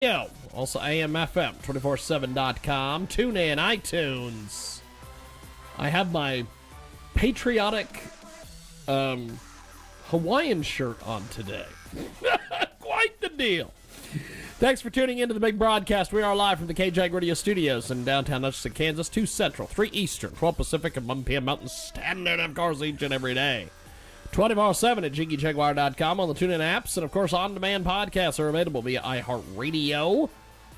Also AMFM, 247.com, TuneIn, iTunes. I have my patriotic Hawaiian shirt on today. Quite the deal. Thanks for tuning into the big broadcast. We are live from the KJ Radio Studios in downtown Hutchinson, Kansas, 2 Central, 3 Eastern, 12 Pacific, and 1 p.m. Mountain Standard, of course, each and every day. 24/7 at JiggyJaguar.com on the TuneIn apps, and of course on-demand podcasts are available via iHeartRadio,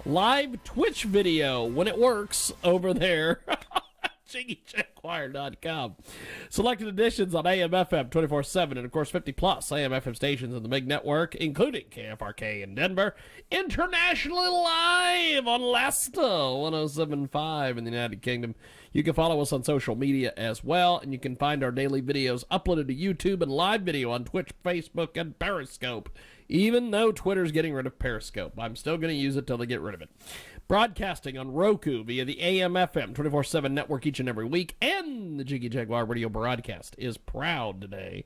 live Twitch video when it works over there. JiggyJaguar.com. Selected editions on AM/FM 24/7, and of course 50+ AM/FM stations in the big network, including KFRK in Denver, internationally live on Leicester 107.5 in the United Kingdom. You can follow us on social media as well, and you can find our daily videos uploaded to YouTube and live video on Twitch, Facebook, and Periscope, even though Twitter's getting rid of Periscope. I'm still going to use it till they get rid of it. Broadcasting on Roku via the AM/FM 24/7 network each and every week, and the Jiggy Jaguar radio broadcast is proud today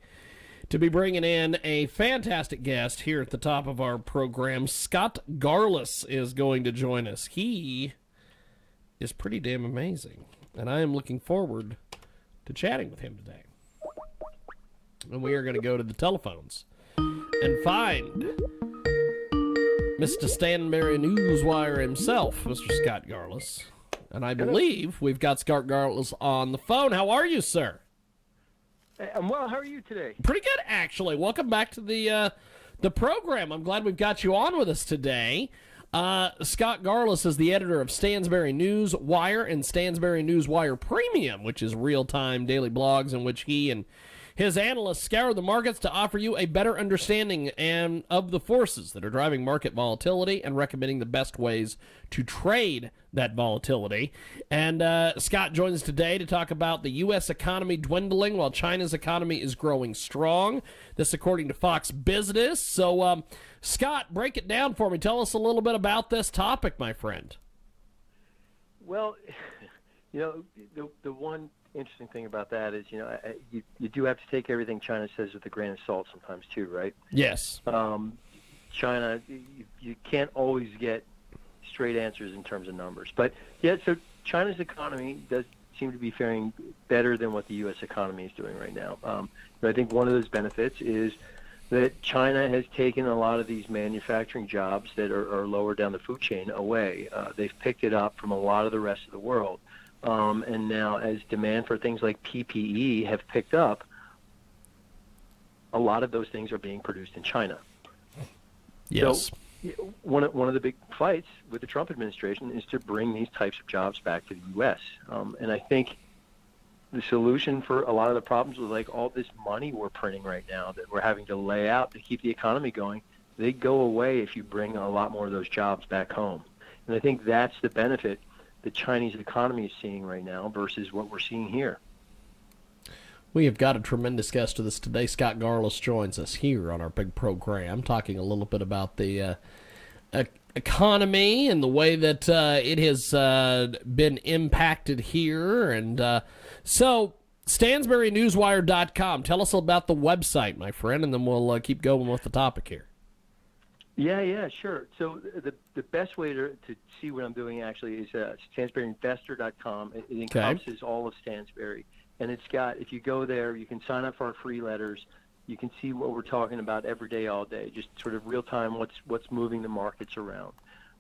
to be bringing in a fantastic guest here at the top of our program. Scott Garliss is going to join us. He is pretty damn amazing, and I am looking forward to chatting with him today. And we are going to go to the telephones and find Mr. Stansberry NewsWire himself, Mr. Scott Garliss. And I believe we've got Scott Garliss on the phone. How are you, sir? I'm well. How are you today? Pretty good, actually. Welcome back to the program. I'm glad we've got you on with us today. Scott Garliss is the editor of Stansberry NewsWire and Stansberry NewsWire Premium, which is real-time daily blogs in which he and his analysts scour the markets to offer you a better understanding of the forces that are driving market volatility and recommending the best ways to trade that volatility. And Scott joins us today to talk about the U.S. economy dwindling while China's economy is growing strong. This according to FoxBusiness. So, Scott, break it down for me. Tell us a little bit about this topic, my friend. Well, the one interesting thing about that is, you do have to take everything China says with a grain of salt sometimes too, right? Yes. China, you can't always get straight answers in terms of numbers. But, yeah, so China's economy does seem to be faring better than what the U.S. economy is doing right now. But I think one of those benefits is that China has taken a lot of these manufacturing jobs that are lower down the food chain away. They've picked it up from a lot of the rest of the world. And now as demand for things like PPE have picked up, a lot of those things are being produced in China. Yes. So one of the big fights with the Trump administration is to bring these types of jobs back to the U.S. And I think the solution for a lot of the problems with like all this money we're printing right now that we're having to lay out to keep the economy going, they go away if you bring a lot more of those jobs back home. And I think that's the benefit the Chinese economy is seeing right now versus what we're seeing here. We have got a tremendous guest with us today. Scott Garliss joins us here on our big program, talking a little bit about the economy and the way that it has been impacted here. And so, StansberryNewsWire.com. Tell us about the website, my friend, and then we'll keep going with the topic here. Yeah, sure. So the best way to see what I'm doing actually is StansberryInvestor.com. It encompasses all of Stansberry. And it's got, if you go there, you can sign up for our free letters. You can see what we're talking about every day, all day, just sort of real time what's moving the markets around.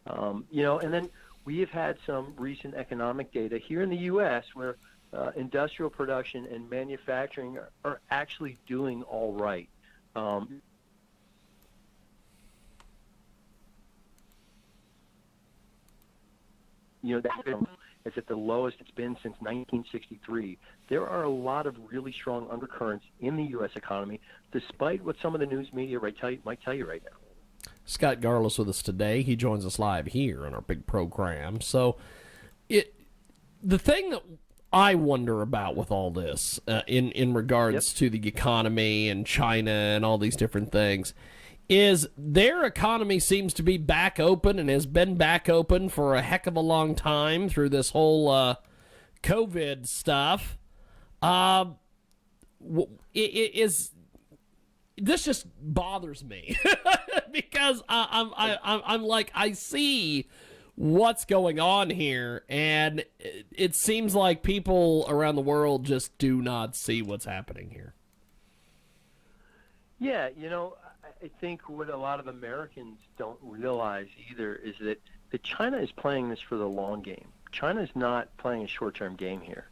And then we have had some recent economic data here in the U.S. where industrial production and manufacturing are actually doing all right. It's at the lowest it's been since 1963. There are a lot of really strong undercurrents in the U.S. economy, despite what some of the news media might tell you right now. Scott Garliss with us today. He joins us live here on our big program. So, the thing that I wonder about with all this, in regards to the economy and China and all these different things, is their economy seems to be back open and has been back open for a heck of a long time through this whole COVID stuff. this just bothers me because I'm like, I see what's going on here, and it seems like people around the world just do not see what's happening here. Yeah, I think what a lot of Americans don't realize either is that China is playing this for the long game. China is not playing a short-term game here.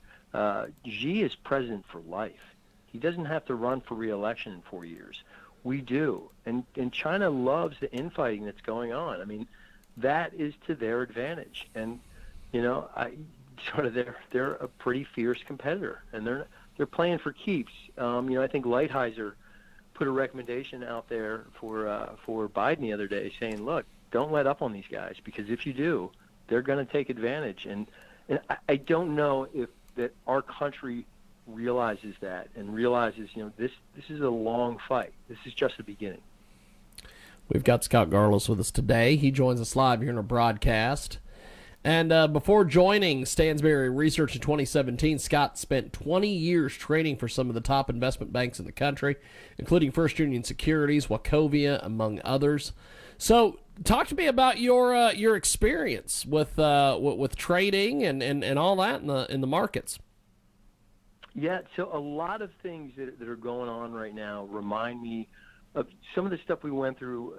Xi is president for life. He doesn't have to run for re-election in 4 years. We do. And China loves the infighting that's going on. I mean, that is to their advantage. And, they're a pretty fierce competitor, and they're playing for keeps. I think Lighthizer put a recommendation out there for Biden the other day saying, look, don't let up on these guys, because if you do, they're going to take advantage. And I don't know if that our country realizes that and realizes, this is a long fight. This is just the beginning. We've got Scott Garliss with us today. He joins us live here in our broadcast. And before joining Stansberry Research in 2017, Scott spent 20 years trading for some of the top investment banks in the country, including First Union Securities, Wachovia, among others. So, talk to me about your experience with trading and all that in the markets. Yeah, so a lot of things that are going on right now remind me of some of the stuff we went through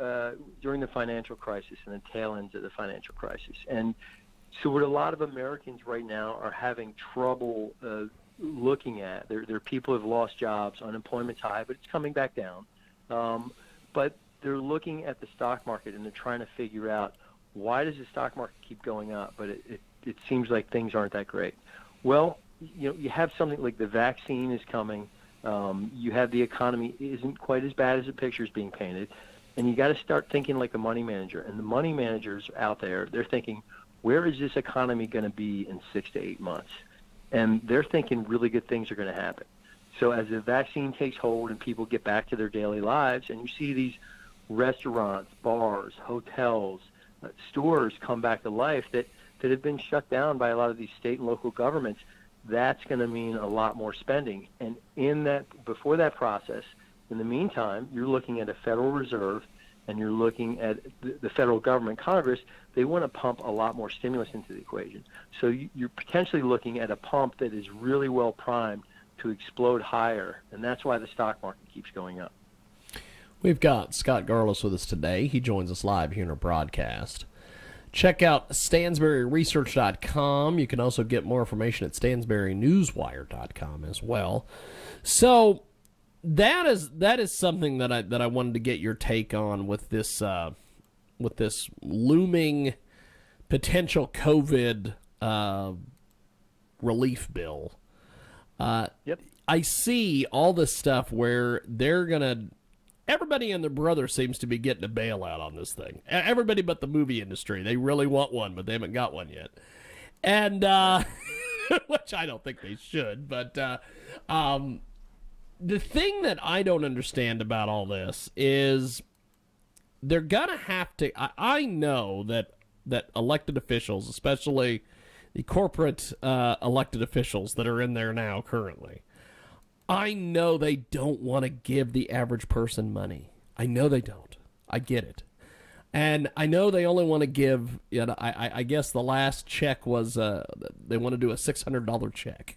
during the financial crisis and the tail ends of the financial crisis. And so what a lot of Americans right now are having trouble looking at, there are people who have lost jobs, unemployment's high, but it's coming back down. But they're looking at the stock market and they're trying to figure out, why does the stock market keep going up, but it seems like things aren't that great? Well, you have something like the vaccine is coming. You have the economy isn't quite as bad as the picture is being painted. And you got to start thinking like a money manager. And the money managers out there, they're thinking, where is this economy going to be in 6 to 8 months? And they're thinking really good things are going to happen. So as the vaccine takes hold and people get back to their daily lives, and you see these restaurants, bars, hotels, stores come back to life that have been shut down by a lot of these state and local governments, that's going to mean a lot more spending. And before that process, in the meantime, you're looking at a Federal Reserve and you're looking at the federal government, Congress. They want to pump a lot more stimulus into the equation. So you're potentially looking at a pump that is really well primed to explode higher, and that's why the stock market keeps going up. We've got Scott Garliss with us today. He joins us live here in our broadcast. Check out StansberryResearch.com. You can also get more information at StansberryNewsWire.com as well. So that is something that I wanted to get your take on with this looming potential COVID relief bill. Yep. I see all this stuff where everybody and their brother seems to be getting a bailout on this thing. Everybody but the movie industry. They really want one, but they haven't got one yet. And, which I don't think they should. But the thing that I don't understand about all this is they're going to have to, I know that elected officials, especially the corporate elected officials that are in there now currently, I know they don't want to give the average person money. I know they don't. I get it. And I know they only want to give, I guess the last check was, they want to do a $600 check,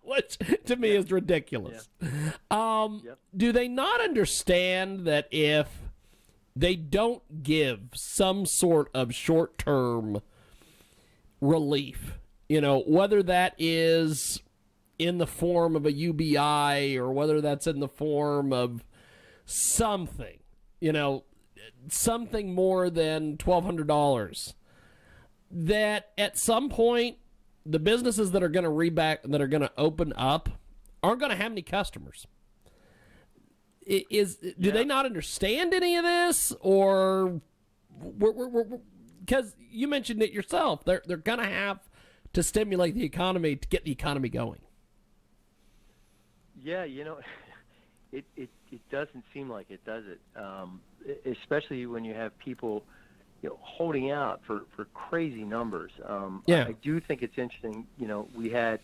which to me is ridiculous. Yeah. Do they not understand that if they don't give some sort of short-term relief, whether that is in the form of a UBI or whether that's in the form of something, something more than $1,200, that at some point the businesses that are going to open up aren't going to have any customers. Do they not understand any of this, or because you mentioned it yourself, they're going to have to stimulate the economy to get the economy going? Yeah, it doesn't seem like it, does it? Especially when you have people, holding out for crazy numbers. Yeah. I do think it's interesting. We had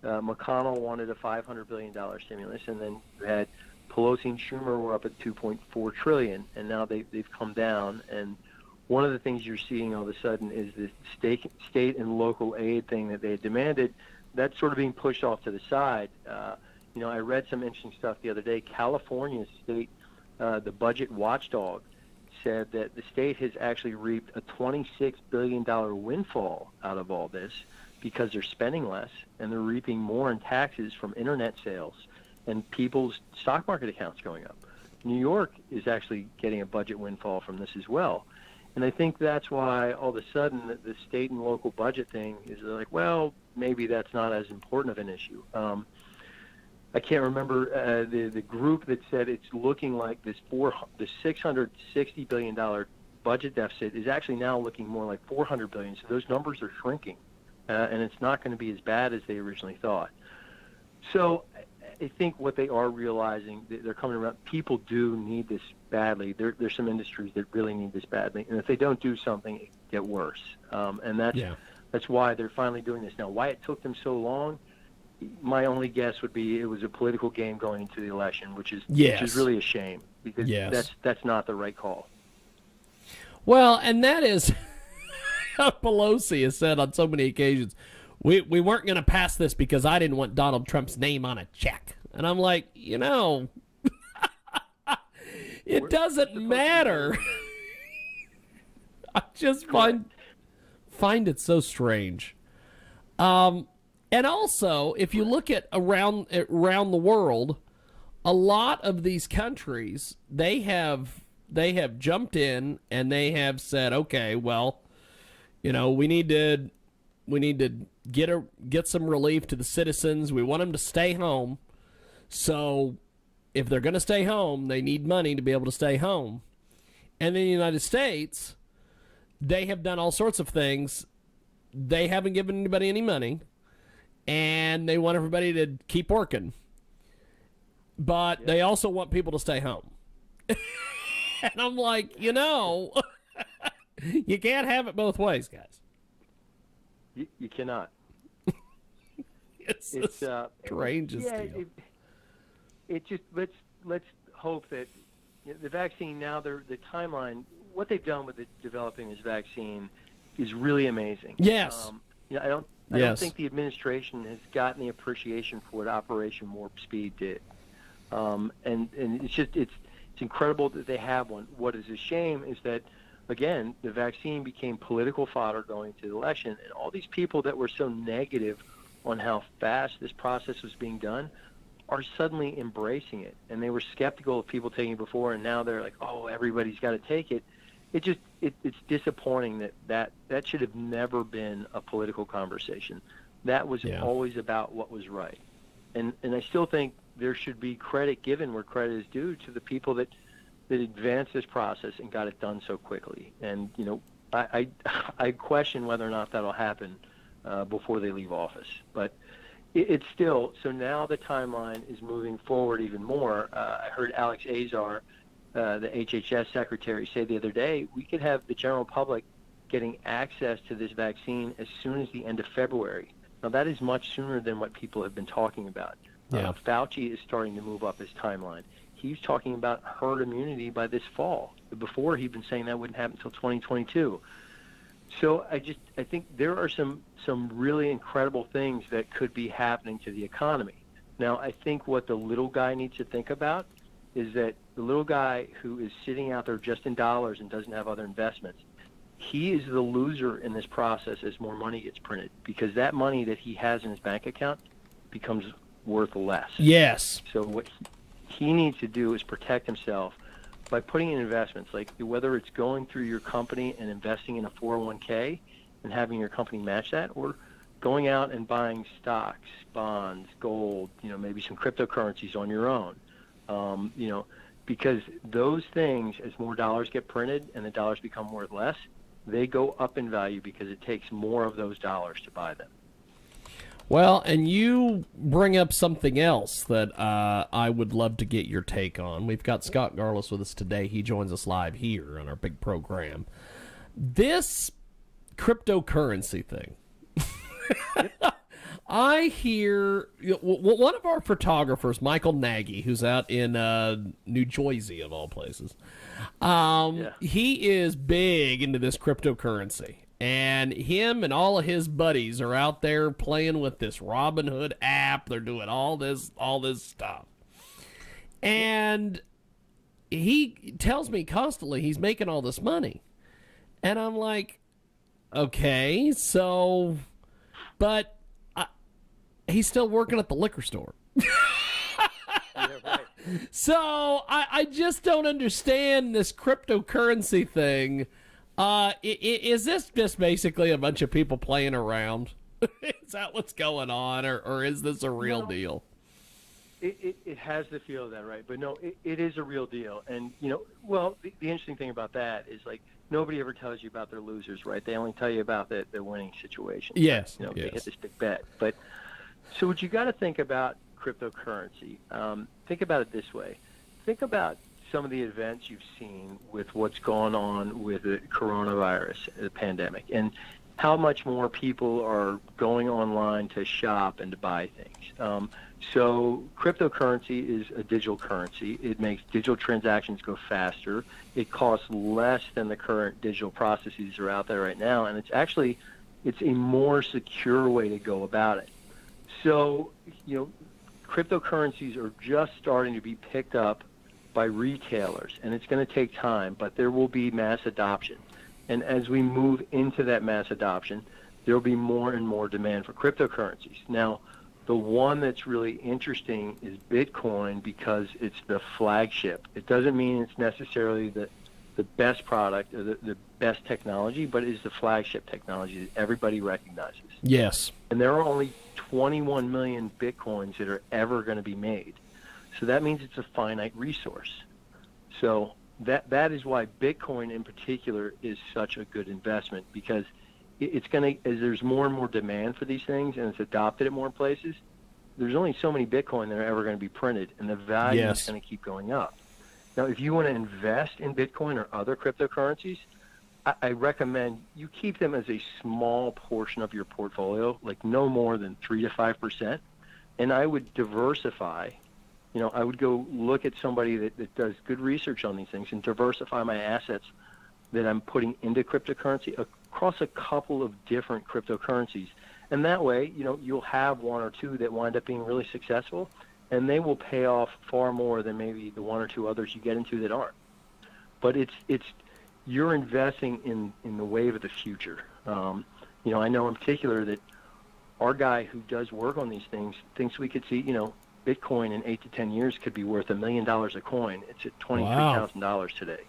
McConnell wanted a $500 billion stimulus, and then you had Pelosi and Schumer were up at 2.4 trillion, and now they've come down. And one of the things you're seeing all of a sudden is this state and local aid thing that they had demanded. That's sort of being pushed off to the side. I read some interesting stuff the other day. California state, the budget watchdog, said that the state has actually reaped a $26 billion windfall out of all this because they're spending less and they're reaping more in taxes from internet sales and people's stock market accounts going up. New York is actually getting a budget windfall from this as well. And I think that's why all of a sudden the state and local budget thing is like, well, maybe that's not as important of an issue. I can't remember the group that said it's looking like the $660 billion budget deficit is actually now looking more like $400 billion. So those numbers are shrinking, and it's not going to be as bad as they originally thought. So I think what they are realizing, they're coming around. People do need this badly. There's some industries that really need this badly, and if they don't do something, it get worse. And that's why they're finally doing this now. Why it took them so long? My only guess would be it was a political game going into the election, which is really a shame because that's not the right call. Well, and that is Pelosi has said on so many occasions, we weren't going to pass this because I didn't want Donald Trump's name on a check. And I'm like, it doesn't matter. I just find it so strange. And also, if you look at around the world, a lot of these countries, they have jumped in and they have said, okay, well, we need to get some relief to the citizens. We want them to stay home. So if they're going to stay home, they need money to be able to stay home. And in the United States, they have done all sorts of things. They haven't given anybody any money. And they want everybody to keep working. But they also want people to stay home. And I'm like, you can't have it both ways, guys. You cannot. It's the strangest deal. It just let's hope that the vaccine now, the timeline, what they've done with developing this vaccine is really amazing. Yes. I don't think the administration has gotten the appreciation for what Operation Warp Speed did. And it's incredible that they have one. What is a shame is that, again, the vaccine became political fodder going to the election, and all these people that were so negative on how fast this process was being done are suddenly embracing it. And they were skeptical of people taking it before, and now they're like, oh, everybody's got to take it. It's disappointing that should have never been a political conversation. That was always about what was right. And I still think there should be credit given where credit is due to the people that advanced this process and got it done so quickly. And, I question whether or not that'll happen before they leave office. But it's still, so now the timeline is moving forward even more. I heard Alex Azar, the HHS secretary, say the other day, we could have the general public getting access to this vaccine as soon as the end of February. Now, that is much sooner than what people have been talking about. Fauci is starting to move up his timeline. He's talking about herd immunity by this fall. Before, he'd been saying that wouldn't happen until 2022. So I think there are some really incredible things that could be happening to the economy. Now, I think what the little guy needs to think about is that the little guy who is sitting out there just in dollars and doesn't have other investments, he is the loser in this process as more money gets printed, because that money that he has in his bank account becomes worth less. Yes. So what he needs to do is protect himself by putting in investments, like whether it's going through your company and investing in a 401k and having your company match that, or going out and buying stocks, bonds, gold, maybe some cryptocurrencies on your own. Because those things, as more dollars get printed and the dollars become worth less, they go up in value because it takes more of those dollars to buy them. Well, and you bring up something else that I would love to get your take on. We've got Scott Garliss with us today. He joins us live here on our big program. This cryptocurrency thing. I hear one of our photographers, Michael Nagy, who's out in New Jersey, of all places. He is big into this cryptocurrency, and him and all of his buddies are out there playing with this Robinhood app. They're doing all this stuff, and he tells me constantly he's making all this money, and I'm like, okay, so, but. He's still working at the liquor store. Yeah, right. So I just don't understand this cryptocurrency thing. Is this just basically a bunch of people playing around? Is that what's going on, or is this a real deal? It has the feel of that, right? But no, it is a real deal. And, the interesting thing about that is, like, nobody ever tells you about their losers, right? They only tell you about the winning situation. Yes. They hit this big bet. But so what you got to think about cryptocurrency, think about it this way. Think about some of the events you've seen with what's going on with the coronavirus, the pandemic, and how much more people are going online to shop and to buy things. So cryptocurrency is a digital currency. It makes digital transactions go faster. It costs less than the current digital processes that are out there right now, and it's a more secure way to go about it. So, cryptocurrencies are just starting to be picked up by retailers, and it's going to take time, but there will be mass adoption. And as we move into that mass adoption, there will be more and more demand for cryptocurrencies. Now, the one that's really interesting is Bitcoin because it's the flagship. It doesn't mean it's necessarily the best product or the best technology, but it is the flagship technology that everybody recognizes. Yes. And there are only 21 million Bitcoins that are ever going to be made. So that means it's a finite resource. So that is why Bitcoin in particular is such a good investment, because it's going to, as there's more and more demand for these things and it's adopted at more places, there's only so many Bitcoin that are ever going to be printed, and the value is going to keep going up. Now, if you want to invest in Bitcoin or other cryptocurrencies, I recommend you keep them as a small portion of your portfolio, like no more than 3 to 5%. And I would diversify. I would go look at somebody that does good research on these things and diversify my assets that I'm putting into cryptocurrency across a couple of different cryptocurrencies. And that way, you'll have one or two that wind up being really successful, and they will pay off far more than maybe the one or two others you get into that aren't. But you're investing in the wave of the future. I know in particular that our guy who does work on these things thinks we could see, Bitcoin in 8 to 10 years could be worth $1 million a coin. It's at $23,000 today.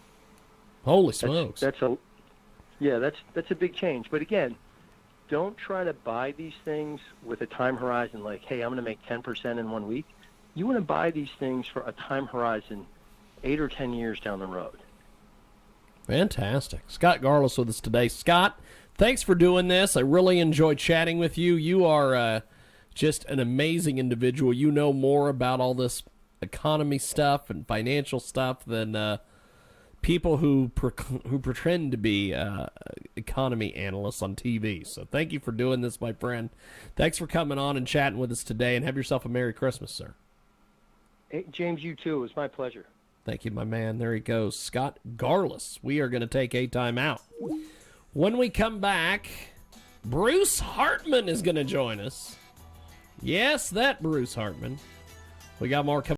Holy smokes! That's a big change. But again, don't try to buy these things with a time horizon like, hey, I'm going to make 10% in 1 week. You want to buy these things for a time horizon 8 or 10 years down the road. Fantastic. Scott Garliss with us today. Scott, thanks for doing this. I really enjoyed chatting with you. You are just an amazing individual. You know more about all this economy stuff and financial stuff than people who pretend to be economy analysts on TV. So thank you for doing this, my friend. Thanks for coming on and chatting with us today, and have yourself a Merry Christmas, sir. Hey, James, you too. It was my pleasure. Thank you, my man. There he goes, Scott Garliss. We are going to take a time out. When we come back, Bruce Hartman is going to join us. Yes, that Bruce Hartman. We got more coming.